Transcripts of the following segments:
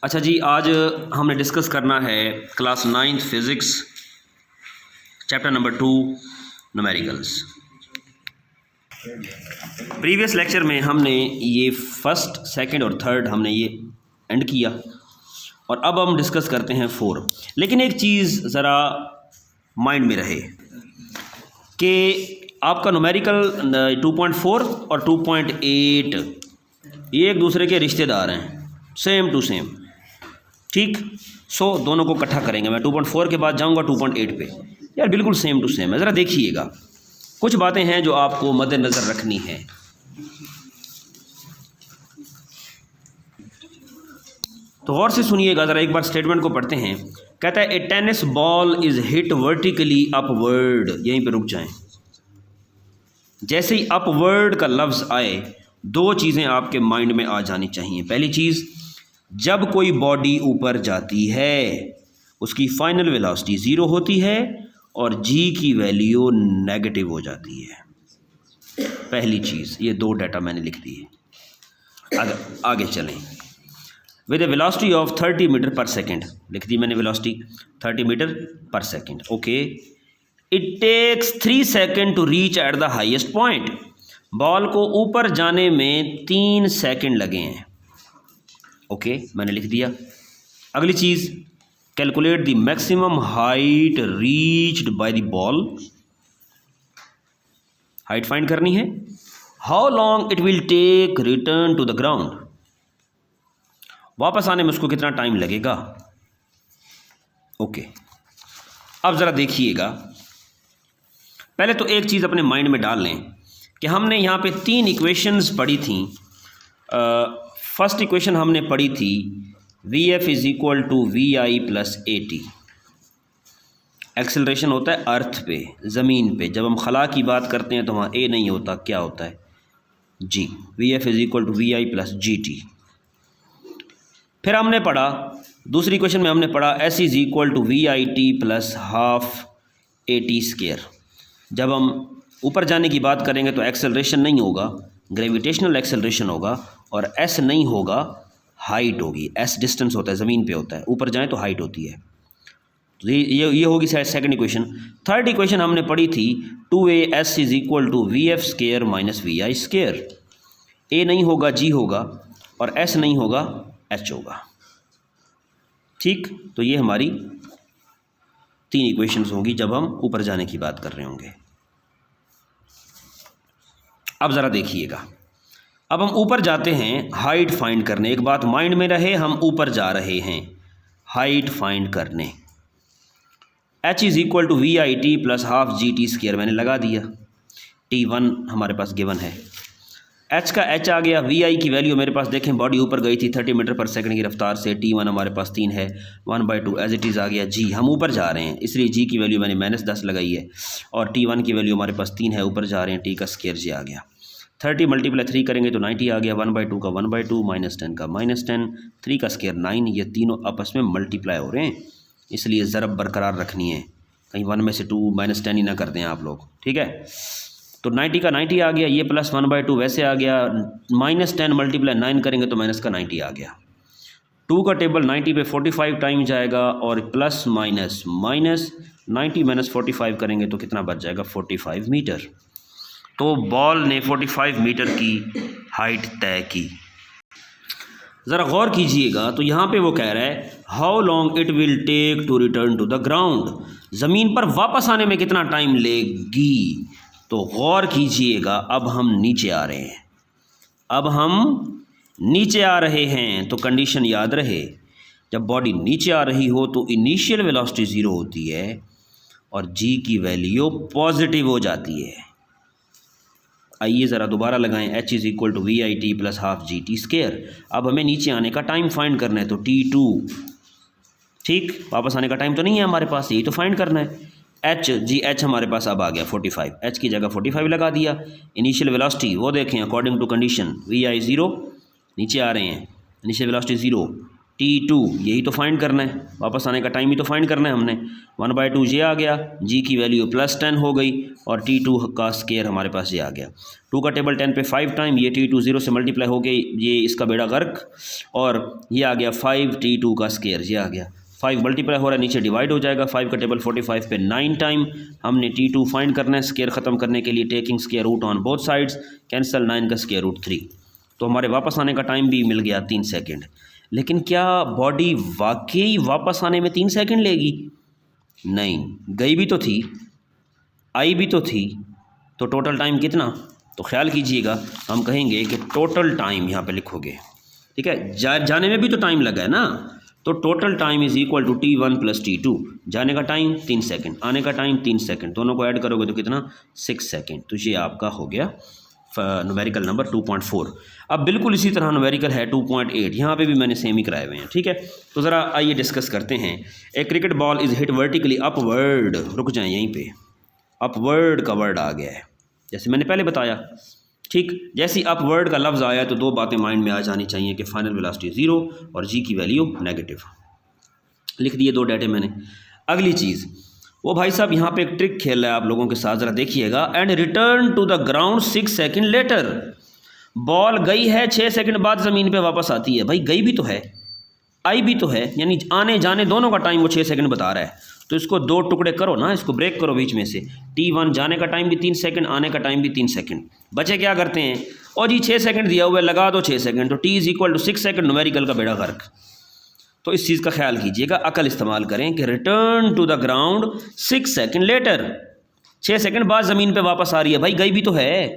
अच्छा जी, आज हमने डिस्कस करना है class 9th physics chapter number 2 numericals. Previous lecture में हमने ये फर्स्ट, सेकंड और थर्ड हमने ये एंड किया और अब हम डिस्कस करते हैं 4। लेकिन एक चीज़ ज़रा माइंड में रहे कि आपका न्यूमेरिकल 2.4 और 2.8 ये एक दूसरे के रिश्तेदार हैं, सेम टू सेम। ठीक, सो दोनों को इकट्ठा करेंगे। मैं 2.4 के बाद जाऊंगा 2.8 पे। यार बिल्कुल सेम टू सेम है। ज़रा देखिएगा, कुछ बातें हैं जो आपको मद्देनज़र रखनी है। तो गौर से सुनिएगा, ज़रा एक बार स्टेटमेंट को पढ़ते हैं। कहता है a tennis ball is hit vertically upward. यहीं पे रुक जाएं। जैसे ही अपवर्ड का लफ्ज़ आए, दो चीज़ें आपके माइंड में आ जानी चाहिए। पहली चीज़, जब कोई बॉडी ऊपर जाती है उसकी फाइनल वेलोसिटी ज़ीरो होती है और जी की वैल्यू नेगेटिव हो जाती है। पहली चीज़, ये दो डाटा मैंने लिख दिए। आगे चलें। With a velocity of 30 metre per second लिख दी मैंने, velocity 30 metre per second. Okay, it takes 3 second to reach at the highest point. Ball को ऊपर जाने में 3 सेकेंड लगे हैं। ओके, मैंने लिख दिया। अगली चीज़, calculate the maximum height reached by the ball. Height find करनी है। How long it will take return to the ground. वापस आने में उसको कितना टाइम लगेगा। ओके, अब ज़रा देखिएगा। पहले तो एक चीज़ अपने माइंड में डाल लें कि हमने यहाँ पे 3 इक्वेशंस पढ़ी थी। फर्स्ट इक्वेशन हमने पढ़ी थी V F is equal to we I plus A T. Acceleration होता है अर्थ पे, ज़मीन पे। जब हम खला की बात करते हैं तो वहाँ ए नहीं होता, क्या होता है, g. V F is equal to we I plus g t. फिर हमने पढ़ा, दूसरी इक्वेशन में हमने पढ़ा s is equal to we I T plus half a t square. जब हम ऊपर जाने की बात करेंगे तो एक्सेलरेशन नहीं होगा, ग्रेविटेशनल एक्सेलरेशन होगा, और एस नहीं होगा, हाइट होगी। एस डिस्टेंस होता है, ज़मीन पे होता है, ऊपर जाएं तो हाइट होती है। तो ये होगी सेकंड इक्वेशन। थर्ड इक्वेशन हमने पढ़ी थी 2a S is equal to V F square minus V I square. A नहीं होगा, जी होगा, और एस नहीं होगा, एच होगा। ठीक, तो ये हमारी 3 इक्वेशंस होंगी जब हम ऊपर जाने की बात कर रहे होंगे। अब ज़रा देखिएगा, अब हम ऊपर जाते हैं हाइट फाइंड करने। एक बात माइंड में रहे, हम ऊपर जा रहे हैं हाइट फाइंड करने। h is equal to we I T plus half G T square मैंने लगा दिया। T1 हमारे पास गिवन है, h का h आ गया। वी आई की वैल्यू मेरे पास देखें, बॉडी ऊपर गई थी 30 मीटर पर सेकंड की रफ्तार से। T1 हमारे पास 3 है, 1/2 एज इट इज़ आ गया। g, हम ऊपर जा रहे हैं इसलिए g की वैल्यू मैंने -10 लगाई है, और T1 की वैल्यू हमारे पास 3 है, ऊपर जा रहे हैं, t का स्केयर जी आ गया। 30 × 3 करेंगे तो 90 आ गया। 1/2 का 1/2, -10 का -10, 3 का स्केयर 9। ये तीनों आपस में मल्टीप्लाई हो रहे हैं, इसलिए ज़रब बरकरार रखनी है, कहीं 1 में से 2 -10 ही ना कर दें आप लोग। ठीक है, तो 90 का 90 आ गया, ये प्लस 1/2 वैसे आ गया। -10 × 9 करेंगे तो माइनस का 90 आ गया। 2 का टेबल 90 पे 45 टाइम जाएगा, और प्लस माइनस 90 - 45 करेंगे तो कितना बच जाएगा, 45 मीटर। तो बॉल ने 45 मीटर की हाइट तय की। ज़रा गौर कीजिएगा, तो यहाँ पे वो कह रहा है how long it will take to return to the ground. ज़मीन पर वापस आने में कितना टाइम लेगी। तो गौर कीजिएगा, अब हम नीचे आ रहे हैं, अब हम नीचे आ रहे हैं। तो कंडीशन याद रहे, जब बॉडी नीचे आ रही हो तो इनिशियल वेलोसिटी ज़ीरो होती है और जी की वैल्यू पॉजिटिव हो जाती है। आइए ज़रा दोबारा लगाएं, h is equal to we I T plus half G T square. अब हमें नीचे आने का टाइम फाइंड करना है, तो T2। ठीक, वापस आने का टाइम तो नहीं है हमारे पास, यही तो फाइंड करना है। h हमारे पास अब आ गया 45, h की जगह 45 लगा दिया। इनिशियल वेलोसिटी वो देखें, अकॉर्डिंग टू कंडीशन वी आई 0, नीचे आ रहे हैं, इनिशियल वेलोसिटी 0, T2 यही तो फाइंड करना है, वापस आने का टाइम ही तो फाइंड करना है हमने। 1/2 ये आ गया, जी की वैल्यू +10 हो गई और T2 का स्केयर हमारे पास ये आ गया। 2 का टेबल 10 पे 5 टाइम, ये T2 0 से मल्टीप्लाई हो गई, ये इसका बेड़ा गर्क, और ये आ गया 5 T2 का स्केयर, ये आ गया 5 मल्टीप्लाई हो रहा है, नीचे डिवाइड हो जाएगा। 5 का टेबल 45 पे 9 टाइम, हमने T2 फाइंड करना है स्केयर ख़त्म करने के लिए, taking square root on both sides, cancel 9 का स्केयर रूट 3, तो हमारे वापस आने का टाइम भी मिल गया 3 सेकेंड। लेकिन क्या बॉडी वाकई वापस आने में 3 सेकंड लेगी? नहीं, गई भी तो थी, आई भी तो थी, तो टोटल टाइम कितना? तो ख्याल कीजिएगा, हम कहेंगे कि टोटल टाइम यहाँ पे लिखोगे, ठीक है, जाने में भी तो टाइम लगा है ना, तो total time is equal to T1 + T2। जाने का टाइम 3 सेकंड, आने का टाइम 3 सेकंड, दोनों को ऐड करोगे तो कितना? 6 सेकंड। तो ये आपका हो गया न्यूमेरिकल नंबर 2.4। अब बिल्कुल इसी तरह न्यूमेरिकल है 2.8, यहाँ पे भी मैंने सेम ही कराए हुए हैं, ठीक है। तो ज़रा आइए डिस्कस करते हैं। A cricket ball is hit vertically upward, रुक जाएं यहीं पे, अपवर्ड का वर्ड आ गया है, जैसे मैंने पहले बताया, ठीक। जैसे अपवर्ड का लफ्ज़ आया तो दो बातें माइंड में आ जानी चाहिए कि फाइनल वेलोसिटी 0 और जी की वैल्यू नेगेटिव, लिख दिए 2 डाटे मैंने। अगली चीज़, वो भाई साहब यहाँ पे एक ट्रिक खेल रहा है आप लोगों के साथ, ज़रा देखिएगा। And return to the ground 6 second later, ball गई है 6 सेकंड बाद ज़मीन पे वापस आती है। भाई गई भी तो है, आई भी तो है, यानी आने जाने दोनों का टाइम वो 6 सेकंड बता रहा है, तो इसको 2 टुकड़े करो ना, इसको ब्रेक करो बीच में से। T1 जाने का टाइम भी 3 सेकंड, आने का टाइम भी 3 सेकंड, बचे क्या करते हैं, और जी 6 सेकंड दिया हुआ है, लगा दो 6 सेकंड, तो T = 6 सेकंड, न्यूमेरिकल का बेड़ा गर्क। तो इस चीज़ का ख्याल कीजिएगा, अकल इस्तेमाल करें कि return to the ground 6 second later, 6 second बाद ज़मीन पे वापस आ रही है। भाई गई भी तो है,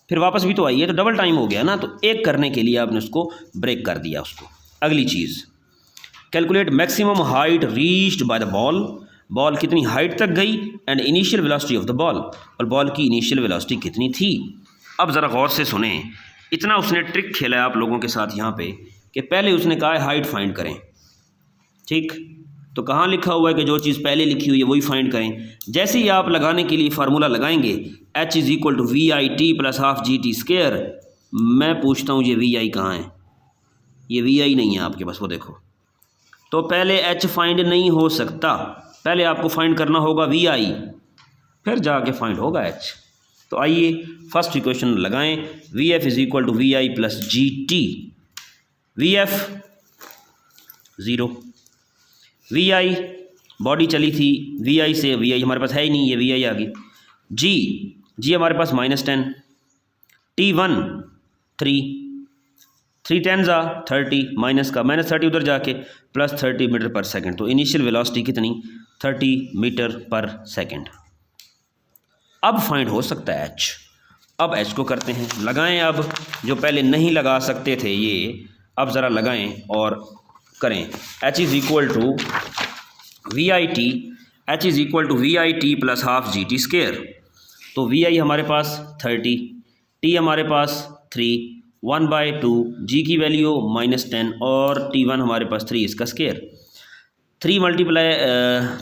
फिर वापस भी तो आई है, तो डबल टाइम हो गया ना, तो एक करने के लिए आपने उसको ब्रेक कर दिया उसको। अगली चीज़, calculate maximum height reached by the ball, ball कितनी हाइट तक गई, and initial velocity of the ball, और बॉल की इनिशियल वेलोसिटी कितनी थी। अब ज़रा गौर से सुने, इतना उसने ट्रिक खेला है आप लोगों के साथ यहाँ पे कि पहले उसने कहा है हाइट फाइंड करें, ठीक, तो कहाँ लिखा हुआ है कि जो चीज़ पहले लिखी हुई है वही फाइंड करें। जैसे ही आप लगाने के लिए फार्मूला लगाएंगे H = VIT + ½ GT², मैं पूछता हूँ ये VI कहाँ है? ये VI नहीं है आपके पास, वो देखो, तो पहले H फाइंड नहीं हो सकता, पहले आपको फाइंड करना होगा VI, फिर जाके फाइंड होगा H। तो आइए फर्स्ट इक्वेशन लगाएं, VF = VI + GT, VF 0, VI body चली थी, VI से VI हमारे पास है ही नहीं, ये VI आ गई, G हमारे पास -10, T1 3 10 30, माइनस का -30 उधर जाके +30 मीटर पर सेकंड, तो इनिशियल वेलोसिटी कितनी? 30 मीटर पर सेकंड। अब फाइंड हो सकता है H, अब H को करते हैं, लगाएं। अब जो पहले नहीं लगा सकते थे ये, अब ज़रा लगाएं और करें। H = VIT, H = VIT + ½ GT², तो VI हमारे पास 30, T हमारे पास 3, 1/2, G की वैल्यू -10 और T1 हमारे पास 3, इसका स्केयर 3 ×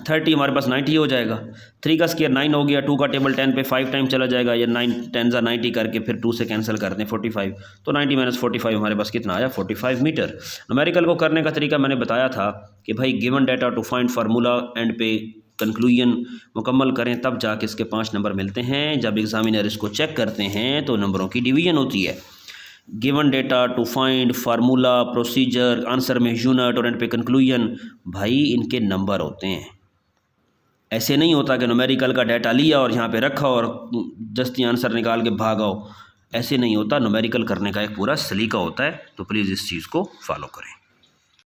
30 हमारे पास 90 हो जाएगा, 3 का स्केयर 9 हो गया, 2 का टेबल 10 पे 5 टाइम चला जाएगा, या 9 10 90 करके फिर 2 से कैंसिल करते हैं 45, तो 90 - 45 हमारे पास कितना आया? 45 मीटर। न्यूमेरिकल को करने का तरीका मैंने बताया था कि भाई given data to find formula, end पे कंक्लूजन मुकम्मल करें, तब जाके इसके 5 नंबर मिलते हैं। जब एग्जामिनर इसको चेक करते हैं तो नंबरों की डिवीजन होती है। Given data to find, formula, procedure, answer में यूनिट और एंड पे कंक्लूजन, भाई इनके नंबर होते हैं। ऐसे नहीं होता कि न्यूमेरिकल का डाटा लिया और यहाँ पे रखा और जस्ती आंसर निकाल के भागाओ, ऐसे नहीं होता। न्यूमेरिकल करने का एक पूरा सलीका होता है, तो प्लीज़ इस चीज़ को फॉलो करें।